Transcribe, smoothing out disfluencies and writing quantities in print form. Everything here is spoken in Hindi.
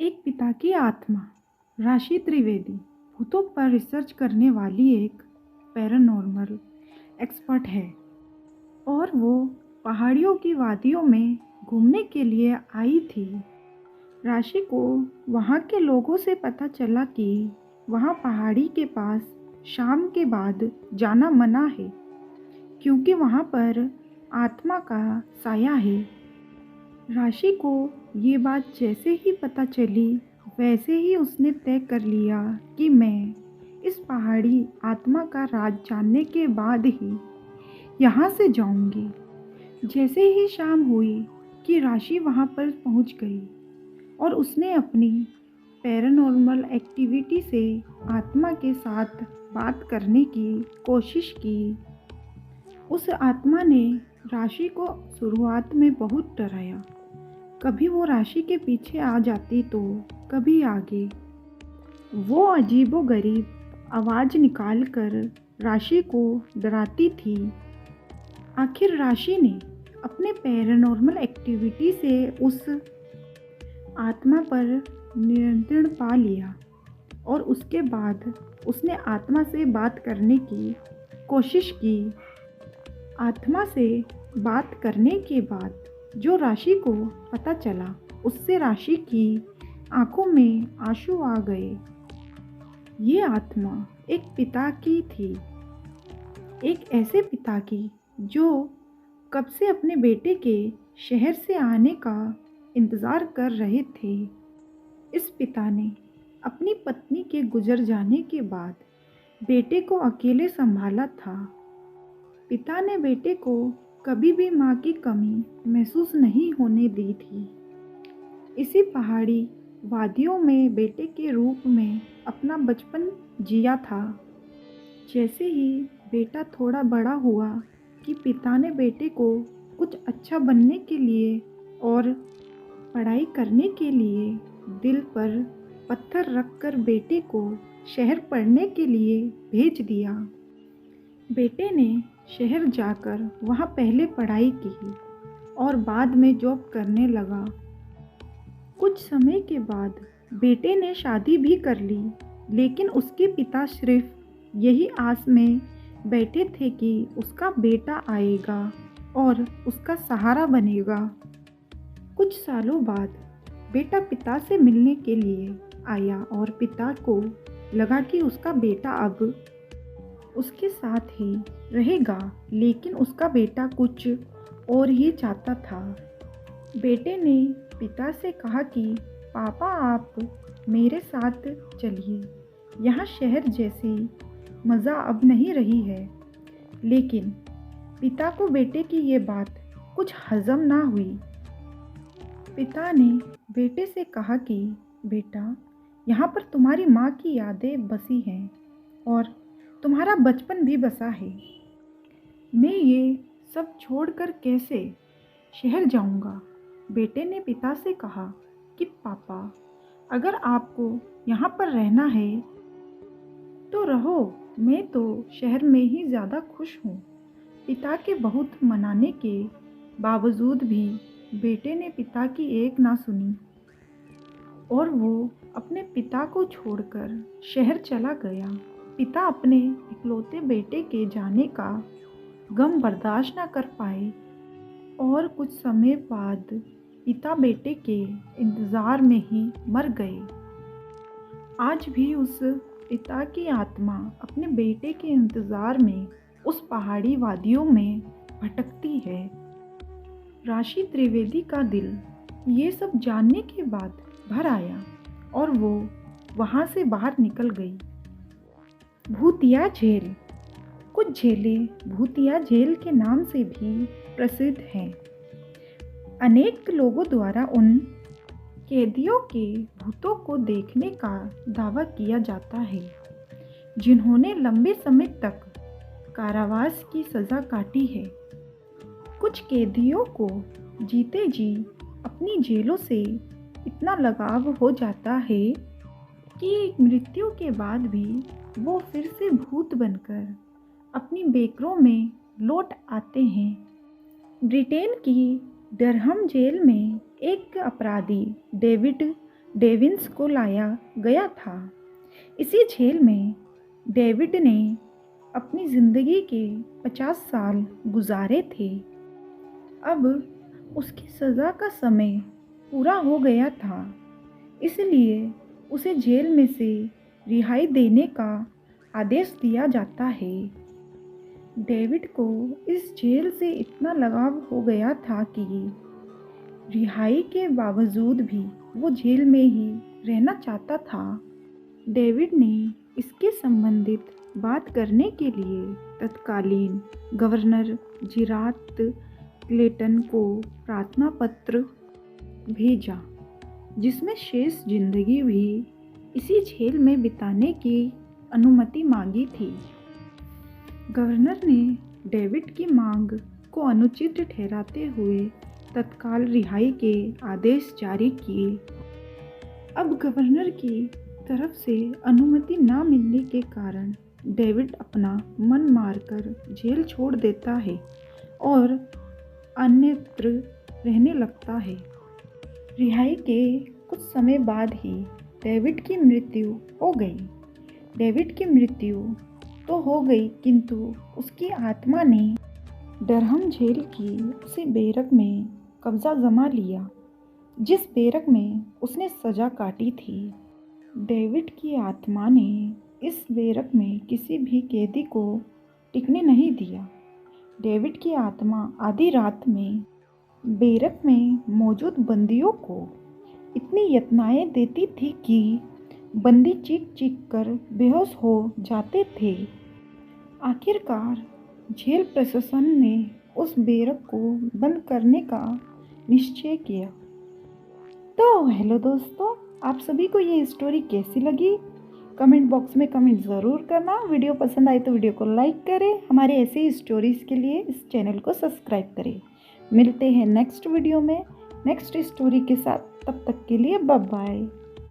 एक पिता की आत्मा राशि त्रिवेदी भूतों पर रिसर्च करने वाली एक पैरानॉर्मल एक्सपर्ट है और वो पहाड़ियों की वादियों में घूमने के लिए आई थी। राशि को वहाँ के लोगों से पता चला कि वहाँ पहाड़ी के पास शाम के बाद जाना मना है क्योंकि वहाँ पर आत्मा का साया है। राशि को ये बात जैसे ही पता चली वैसे ही उसने तय कर लिया कि मैं इस पहाड़ी आत्मा का राज जानने के बाद ही यहाँ से जाऊंगी। जैसे ही शाम हुई कि राशि वहाँ पर पहुँच गई और उसने अपनी पैरानॉर्मल एक्टिविटी से आत्मा के साथ बात करने की कोशिश की। उस आत्मा ने राशि को शुरुआत में बहुत डराया। कभी वो राशि के पीछे आ जाती तो कभी आगे। वो अजीबोगरीब आवाज़ निकालकर राशि को डराती थी। आखिर राशि ने अपने पैरानॉर्मल एक्टिविटी से उस आत्मा पर नियंत्रण पा लिया और उसके बाद उसने आत्मा से बात करने की कोशिश की। आत्मा से बात करने के बाद जो राशि को पता चला उससे राशि की आंखों में आंसू आ गए। ये आत्मा एक पिता की थी, एक ऐसे पिता की जो कब से अपने बेटे के शहर से आने का इंतज़ार कर रहे थे। इस पिता ने अपनी पत्नी के गुजर जाने के बाद बेटे को अकेले संभाला था। पिता ने बेटे को कभी भी माँ की कमी महसूस नहीं होने दी थी। इसी पहाड़ी वादियों में बेटे के रूप में अपना बचपन जिया था। जैसे ही बेटा थोड़ा बड़ा हुआ कि पिता ने बेटे को कुछ अच्छा बनने के लिए और पढ़ाई करने के लिए दिल पर पत्थर रखकर बेटे को शहर पढ़ने के लिए भेज दिया। बेटे ने शहर जाकर वहाँ पहले पढ़ाई की और बाद में जॉब करने लगा। कुछ समय के बाद बेटे ने शादी भी कर ली, लेकिन उसके पिता सिर्फ यही आस में बैठे थे कि उसका बेटा आएगा और उसका सहारा बनेगा। कुछ सालों बाद बेटा पिता से मिलने के लिए आया और पिता को लगा कि उसका बेटा अब उसके साथ ही रहेगा, लेकिन उसका बेटा कुछ और ही चाहता था। बेटे ने पिता से कहा कि पापा आप मेरे साथ चलिए, यहाँ शहर जैसी मज़ा अब नहीं रही है। लेकिन पिता को बेटे की ये बात कुछ हजम ना हुई। पिता ने बेटे से कहा कि बेटा यहाँ पर तुम्हारी माँ की यादें बसी हैं और तुम्हारा बचपन भी बसा है। मैं ये सब छोड़कर कैसे शहर जाऊँगा। बेटे ने पिता से कहा कि पापा अगर आपको यहाँ पर रहना है तो रहो, मैं तो शहर में ही ज़्यादा खुश हूँ। पिता के बहुत मनाने के बावजूद भी बेटे ने पिता की एक ना सुनी और वो अपने पिता को छोड़कर शहर चला गया। पिता अपने इकलौते बेटे के जाने का गम बर्दाश्त न कर पाए और कुछ समय बाद पिता बेटे के इंतज़ार में ही मर गए। आज भी उस पिता की आत्मा अपने बेटे के इंतज़ार में उस पहाड़ी वादियों में भटकती है। राशि त्रिवेदी का दिल ये सब जानने के बाद भर आया और वो वहाँ से बाहर निकल गई। भूतिया झील। कुछ झीलें भूतिया झील के नाम से भी प्रसिद्ध हैं। अनेक लोगों द्वारा उन कैदियों के भूतों को देखने का दावा किया जाता है जिन्होंने लंबे समय तक कारावास की सज़ा काटी है। कुछ कैदियों को जीते जी अपनी जेलों से इतना लगाव हो जाता है कि मृत्यु के बाद भी वो फिर से भूत बनकर अपनी बेकरों में लौट आते हैं। ब्रिटेन की डरहम जेल में एक अपराधी डेविड डेविंस को लाया गया था। इसी जेल में डेविड ने अपनी ज़िंदगी के 50 साल गुजारे थे। अब उसकी सज़ा का समय पूरा हो गया था, इसलिए उसे जेल में से रिहाई देने का आदेश दिया जाता है। डेविड को इस जेल से इतना लगाव हो गया था कि रिहाई के बावजूद भी वो जेल में ही रहना चाहता था। डेविड ने इसके संबंधित बात करने के लिए तत्कालीन गवर्नर जिराट क्लेटन को प्रार्थना पत्र भेजा, जिसमें शेष जिंदगी भी इसी जेल में बिताने की अनुमति मांगी थी। गवर्नर ने डेविड की मांग को अनुचित ठहराते हुए तत्काल रिहाई के आदेश जारी किए। अब गवर्नर की तरफ से अनुमति न मिलने के कारण डेविड अपना मन मारकर जेल छोड़ देता है और अन्यत्र रहने लगता है। रिहाई के कुछ समय बाद ही डेविड की मृत्यु हो गई। डेविड की मृत्यु तो हो गई, किंतु उसकी आत्मा ने डरहम जेल की उसी बैरक में कब्जा जमा लिया, जिस बैरक में उसने सजा काटी थी। डेविड की आत्मा ने इस बैरक में किसी भी कैदी को टिकने नहीं दिया। डेविड की आत्मा आधी रात में बैरक में मौजूद बंदियों को इतनी यातनाएं देती थी कि बंदी चीख चीख कर बेहोश हो जाते थे। आखिरकार जेल प्रशासन ने उस बैरक को बंद करने का निश्चय किया। तो हेलो दोस्तों, आप सभी को ये स्टोरी कैसी लगी? कमेंट बॉक्स में कमेंट ज़रूर करना। वीडियो पसंद आए तो वीडियो को लाइक करें। हमारे ऐसे ही स्टोरीज़ के लिए इस चैनल को सब्सक्राइब करें। मिलते हैं नेक्स्ट वीडियो में नेक्स्ट स्टोरी के साथ। तब तक के लिए बाय बाय।